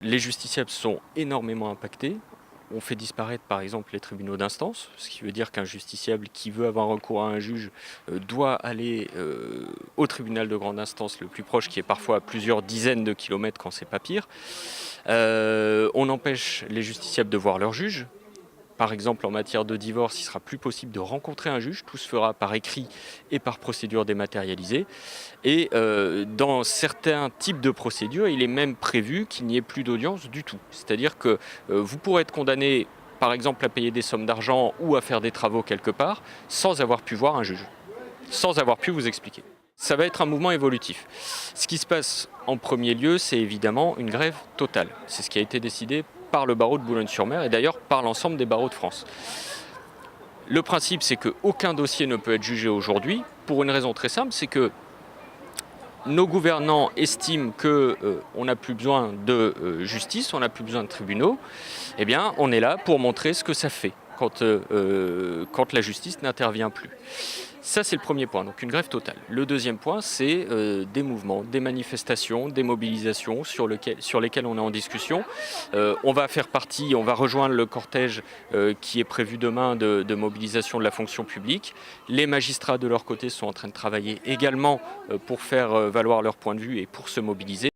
Les justiciables sont énormément impactés. On fait disparaître par exemple les tribunaux d'instance, ce qui veut dire qu'un justiciable qui veut avoir recours à un juge doit aller au tribunal de grande instance le plus proche, qui est parfois à plusieurs dizaines de kilomètres quand c'est pas pire. On empêche les justiciables de voir leur juge. Par exemple, en matière de divorce, il sera plus possible de rencontrer un juge. Tout se fera par écrit et par procédure dématérialisée. Et dans certains types de procédures, il est même prévu qu'il n'y ait plus d'audience du tout. C'est-à-dire que vous pourrez être condamné, par exemple, à payer des sommes d'argent ou à faire des travaux quelque part, sans avoir pu voir un juge, sans avoir pu vous expliquer. Ça va être un mouvement évolutif. Ce qui se passe en premier lieu, c'est évidemment une grève totale. C'est ce qui a été décidé par le barreau de Boulogne-sur-Mer et d'ailleurs par l'ensemble des barreaux de France. Le principe, c'est qu'aucun dossier ne peut être jugé aujourd'hui pour une raison très simple, c'est que nos gouvernants estiment qu'on n'a plus besoin de justice, on n'a plus besoin de tribunaux. Eh bien, on est là pour montrer ce que ça fait quand la justice n'intervient plus. Ça, c'est le premier point, donc une grève totale. Le deuxième point, c'est des mouvements, des manifestations, des mobilisations sur lesquelles on est en discussion. On va faire partie, on va rejoindre le cortège qui est prévu demain de mobilisation de la fonction publique. Les magistrats, de leur côté, sont en train de travailler également pour faire valoir leur point de vue et pour se mobiliser.